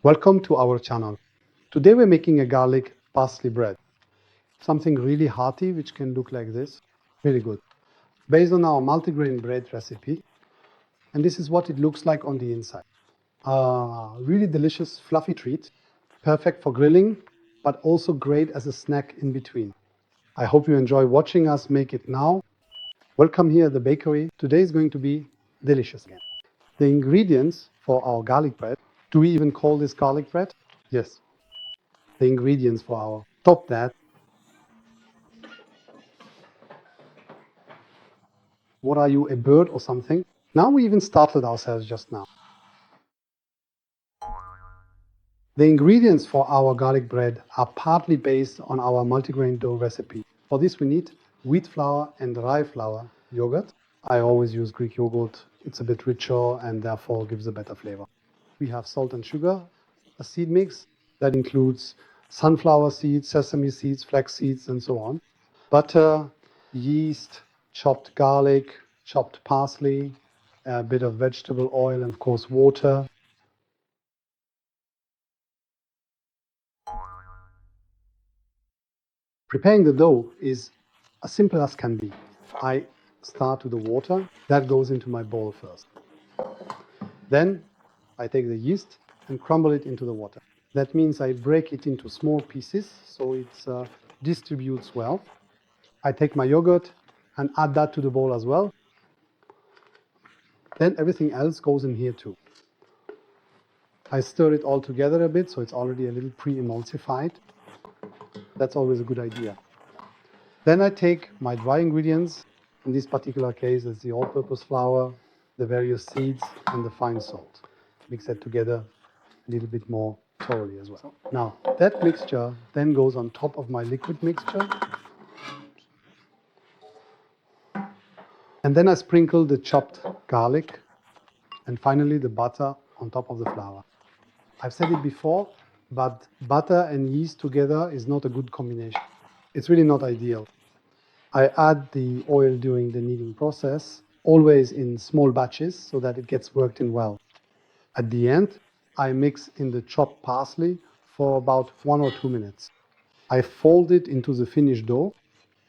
Welcome to our channel. Today we're making a garlic parsley bread. Something really hearty which can look like this. Really good. Based on our multigrain bread recipe. And this is what it looks like on the inside. Really delicious fluffy treat. Perfect for grilling, but also great as a snack in between. I hope you enjoy watching us make it now. Welcome here at the bakery. Today is going to be delicious again. The ingredients for our garlic bread. Do we even call this garlic bread? Yes. The ingredients for our top that. What are you, a bird or something? Now we even startled ourselves just now. The ingredients for our garlic bread are partly based on our multigrain dough recipe. For this we need wheat flour and rye flour yogurt. I always use Greek yogurt. It's a bit richer and therefore gives a better flavor. We have salt and sugar, a seed mix that includes sunflower seeds, sesame seeds, flax seeds, and so on. Butter, yeast, chopped garlic, chopped parsley, a bit of vegetable oil, and of course water. Preparing the dough is as simple as can be. I start with the water. That goes into my bowl first. Then I take the yeast and crumble it into the water. That means I break it into small pieces so it distributes well. I take my yogurt and add that to the bowl as well. Then everything else goes in here too. I stir it all together a bit so it's already a little pre-emulsified. That's always a good idea. Then I take my dry ingredients. In this particular case, it's the all-purpose flour, the various seeds, and the fine salt. Mix that together a little bit more thoroughly as well. Now, that mixture then goes on top of my liquid mixture. And then I sprinkle the chopped garlic and finally the butter on top of the flour. I've said it before, but butter and yeast together is not a good combination. It's really not ideal. I add the oil during the kneading process, always in small batches so that it gets worked in well. At the end, I mix in the chopped parsley for about 1 or 2 minutes. I fold it into the finished dough,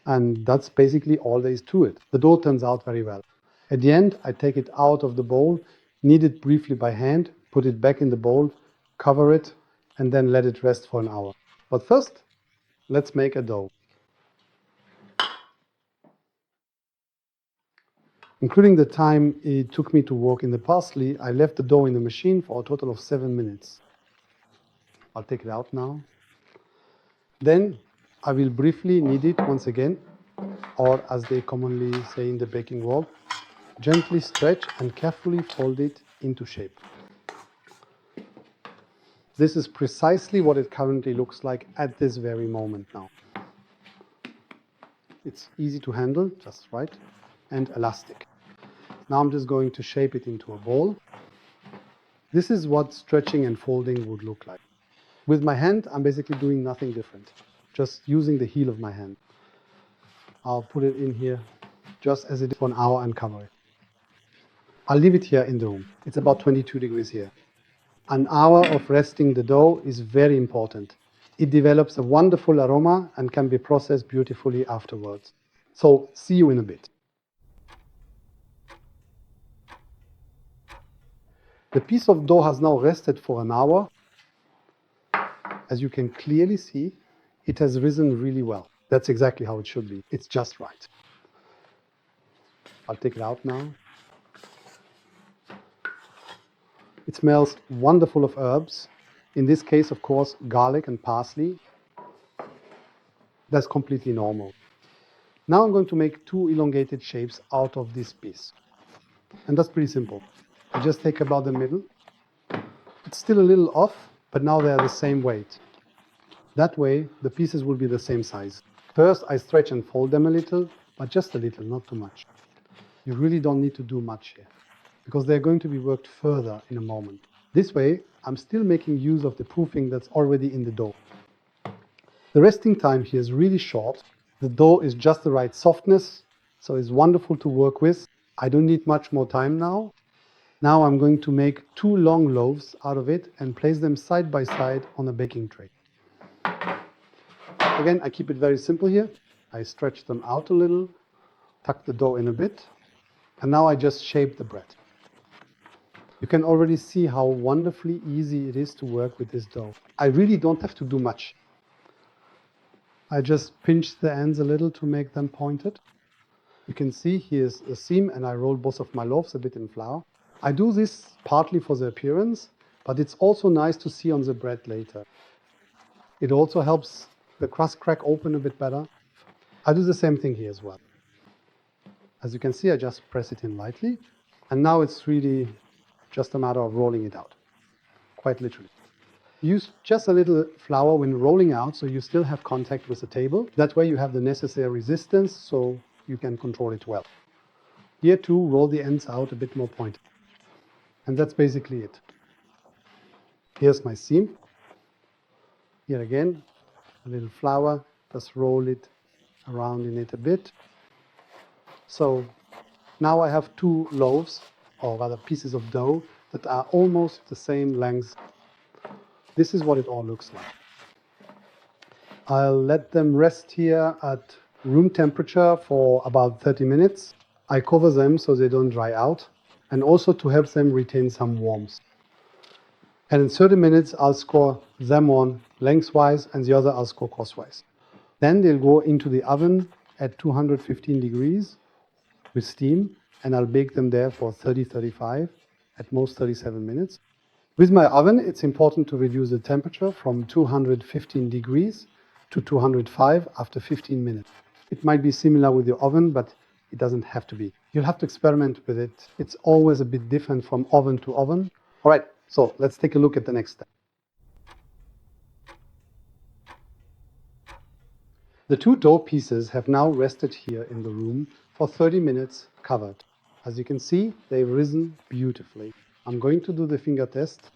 and that's basically all there is to it. The dough turns out very well. At the end, I take it out of the bowl, knead it briefly by hand, put it back in the bowl, cover it, and then let it rest for an hour. But first, let's make a dough. Including the time it took me to work in the parsley, I left the dough in the machine for a total of 7 minutes. I'll take it out now. Then I will briefly knead it once again, or as they commonly say in the baking world, gently stretch and carefully fold it into shape. This is precisely what it currently looks like at this very moment now. It's easy to handle, just right, and elastic. Now I'm just going to shape it into a ball. This is what stretching and folding would look like. With my hand, I'm basically doing nothing different, just using the heel of my hand. I'll put it in here just as it is for an hour and cover it. I'll leave it here in the room. It's about 22 degrees here. An hour of resting the dough is very important. It develops a wonderful aroma and can be processed beautifully afterwards. So, see you in a bit. The piece of dough has now rested for an hour. As you can clearly see, it has risen really well. That's exactly how it should be. It's just right. I'll take it out now. It smells wonderful of herbs. In this case, of course, garlic and parsley. That's completely normal. Now I'm going to make 2 elongated shapes out of this piece. And that's pretty simple. I just take about the middle. It's still a little off, but now they're the same weight. That way, the pieces will be the same size. First, I stretch and fold them a little, but just a little, not too much. You really don't need to do much here, because they're going to be worked further in a moment. This way, I'm still making use of the proofing that's already in the dough. The resting time here is really short. The dough is just the right softness, so it's wonderful to work with. I don't need much more time now. Now I'm going to make 2 long loaves out of it and place them side by side on a baking tray. Again, I keep it very simple here. I stretch them out a little, tuck the dough in a bit, and now I just shape the bread. You can already see how wonderfully easy it is to work with this dough. I really don't have to do much. I just pinch the ends a little to make them pointed. You can see here's a seam, and I roll both of my loaves a bit in flour. I do this partly for the appearance, but it's also nice to see on the bread later. It also helps the crust crack open a bit better. I do the same thing here as well. As you can see, I just press it in lightly, and now it's really just a matter of rolling it out, quite literally. Use just a little flour when rolling out, so you still have contact with the table. That way you have the necessary resistance, so you can control it well. Here too, roll the ends out a bit more pointed. And that's basically it. Here's my seam. Here again, a little flour, just roll it around in it a bit. So now I have 2 loaves, or rather pieces of dough, that are almost the same length. This is what it all looks like. I'll let them rest here at room temperature for about 30 minutes. I cover them so they don't dry out, and also to help them retain some warmth. And in 30 minutes, I'll score them on lengthwise and the other I'll score crosswise. Then they'll go into the oven at 215 degrees with steam, and I'll bake them there for 30-35, at most 37 minutes. With my oven, it's important to reduce the temperature from 215 degrees to 205 after 15 minutes. It might be similar with your oven, but it doesn't have to be. You'll have to experiment with it. It's always a bit different from oven to oven. All right, so let's take a look at the next step. The 2 dough pieces have now rested here in the room for 30 minutes covered. As you can see, they've risen beautifully. I'm going to do the finger test.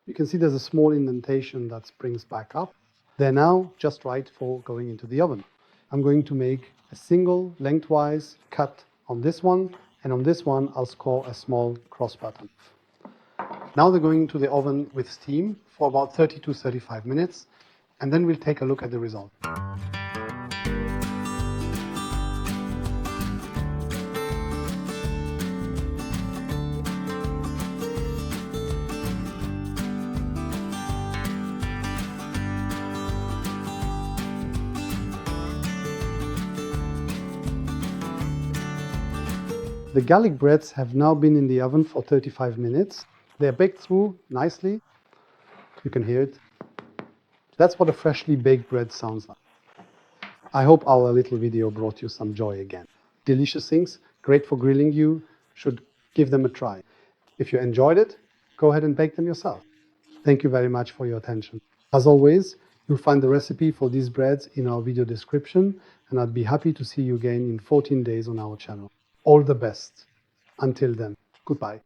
You can see there's a small indentation that springs back up. They're now just right for going into the oven. I'm going to make a single lengthwise cut on this one, and on this one I'll score a small cross pattern. Now they're going into the oven with steam for about 30 to 35 minutes, and then we'll take a look at the result. The garlic breads have now been in the oven for 35 minutes. They're baked through nicely. You can hear it. That's what a freshly baked bread sounds like. I hope our little video brought you some joy again. Delicious things, great for grilling. You should give them a try. If you enjoyed it, go ahead and bake them yourself. Thank you very much for your attention. As always, you'll find the recipe for these breads in our video description, and I'd be happy to see you again in 14 days on our channel. All the best. Until then, goodbye.